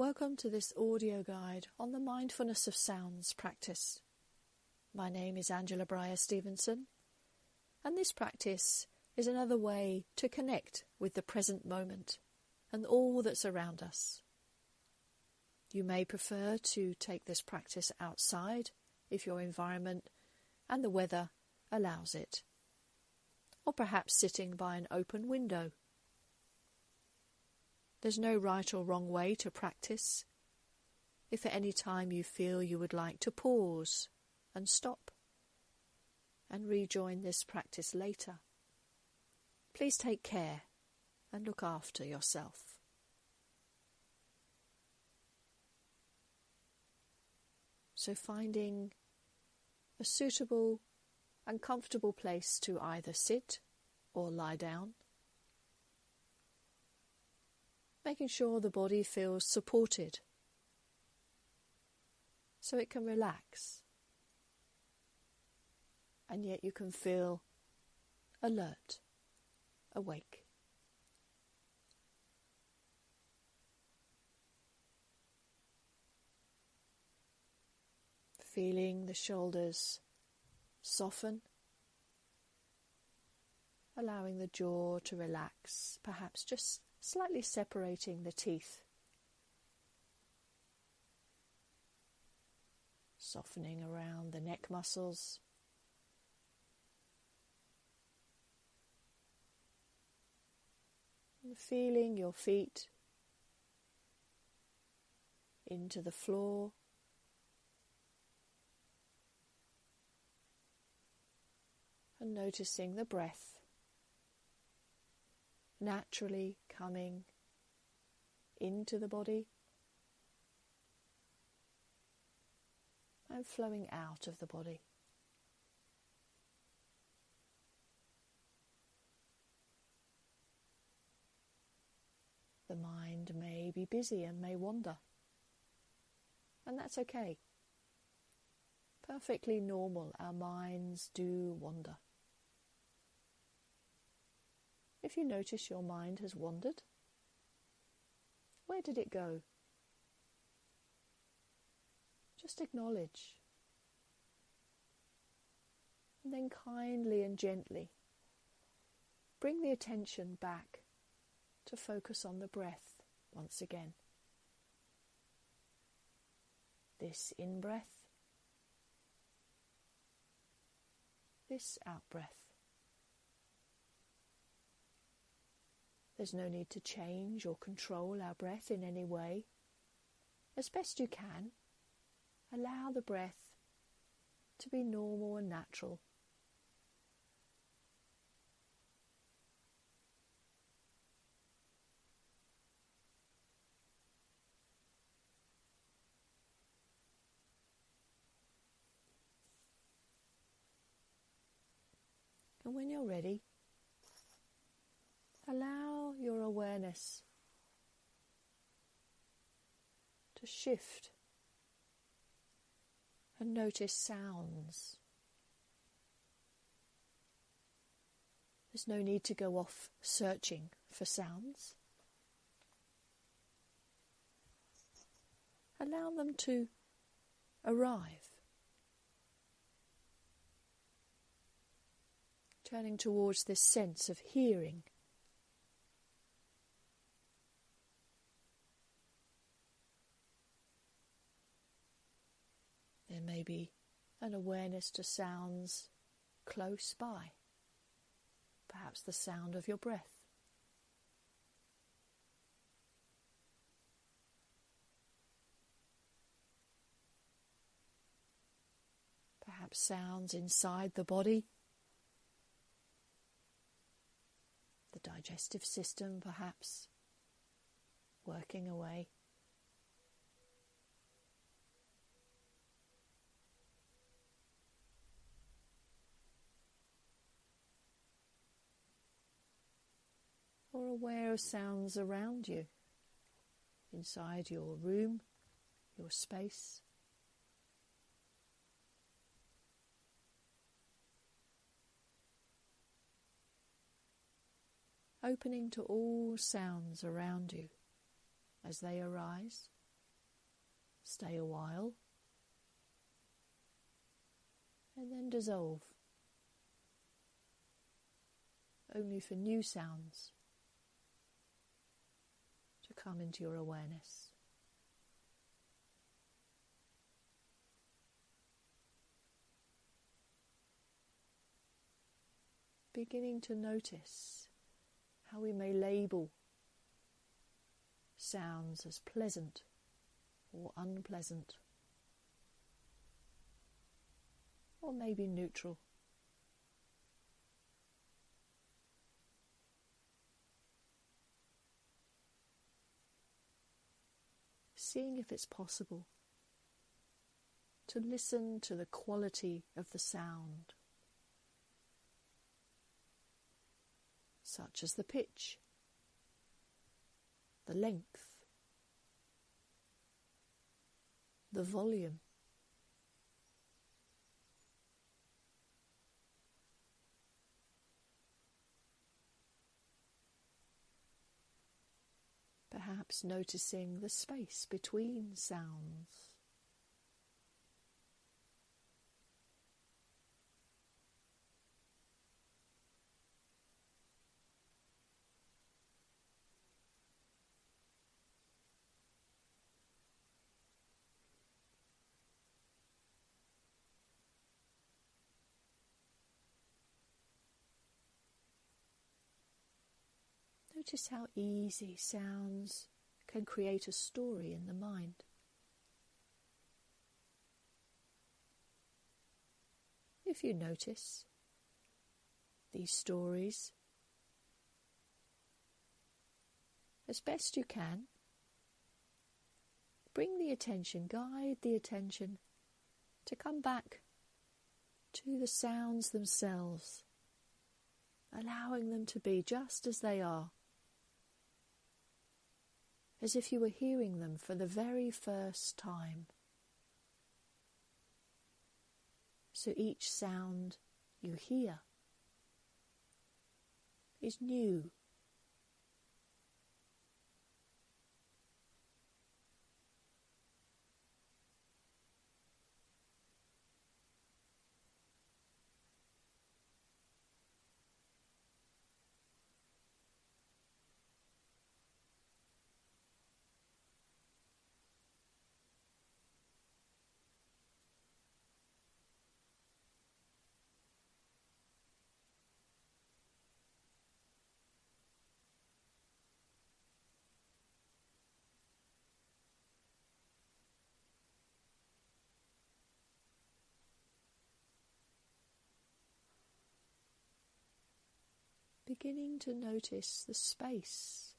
Welcome to this audio guide on the mindfulness of sounds practice. My name is Brier-Stephenson, and this practice is another way to connect with the present moment and all that's around us. You may prefer to take this practice outside if your environment and the weather allows it, or perhaps sitting by an open window. There's no right or wrong way to practice. If at any time you feel you would like to pause and stop and rejoin this practice later, please take care and look after yourself. So finding a suitable and comfortable place to either sit or lie down, making sure the body feels supported so it can relax, and yet you can feel alert, awake. Feeling the shoulders soften, allowing the jaw to relax, perhaps just slightly separating the teeth. Softening around the neck muscles. And feeling your feet into the floor. And noticing the breath naturally coming into the body and flowing out of the body. The mind may be busy and may wander, and that's okay. Perfectly normal, our minds do wander. If you notice your mind has wandered, where did it go? Just acknowledge. And then kindly and gently bring the attention back to focus on the breath once again. This in-breath, this out-breath. There's no need to change or control our breath in any way. As best you can, allow the breath to be normal and natural. And when you're ready, allow your awareness to shift and notice sounds. There's no need to go off searching for sounds. Allow them to arrive. Turning towards this sense of hearing. There may be an awareness to sounds close by, perhaps the sound of your breath. Perhaps sounds inside the body, the digestive system perhaps, working away. Or aware of sounds around you, inside your room, your space. Opening to all sounds around you as they arise. stay a while, and then dissolve, only for new sounds to come into your awareness. Beginning to notice how we may label sounds as pleasant or unpleasant, or maybe neutral. Seeing if it's possible to listen to the quality of the sound, such as the pitch, the length, the volume. Perhaps noticing the space between sounds. Notice how easy sounds can create a story in the mind. If you notice these stories, as best you can, guide the attention to come back to the sounds themselves, allowing them to be just as they are, as if you were hearing them for the very first time. So each sound you hear is new. Beginning to notice the space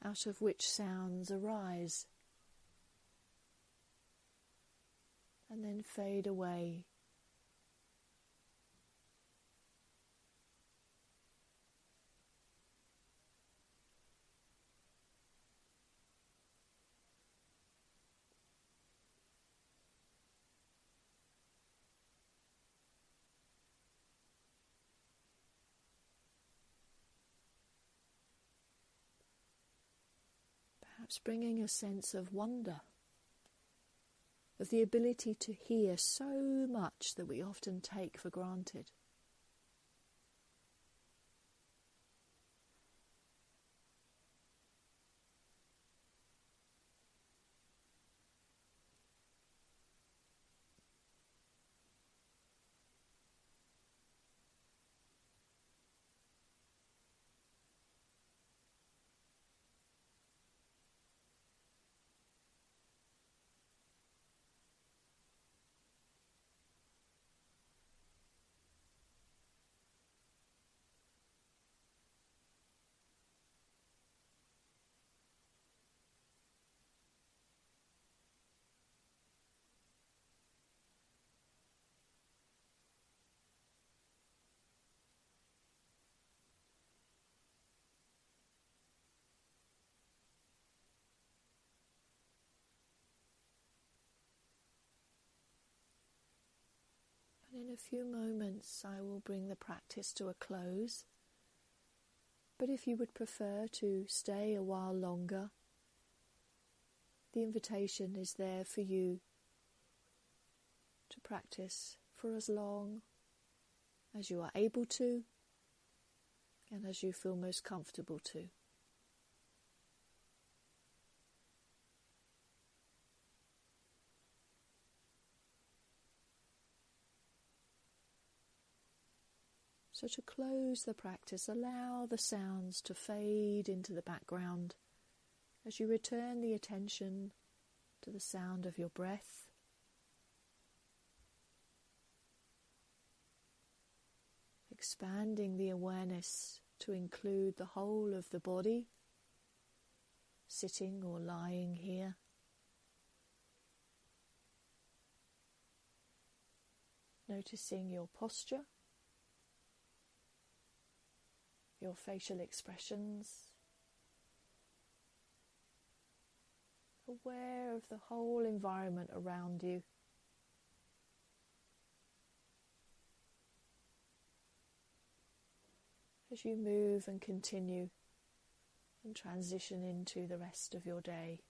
out of which sounds arise and then fade away. Perhaps bringing a sense of wonder, of the ability to hear so much that we often take for granted. And in a few moments I will bring the practice to a close. But if you would prefer to stay a while longer, the the invitation is there for you to practice for as long as you are able to and as you feel most comfortable to. So to close the practice, allow the sounds to fade into the background as you return the attention to the sound of your breath. Expanding the awareness to include the whole of the body, sitting or lying here. Noticing your posture, your facial expressions, aware of the whole environment around you. As you move and continue and transition into the rest of your day.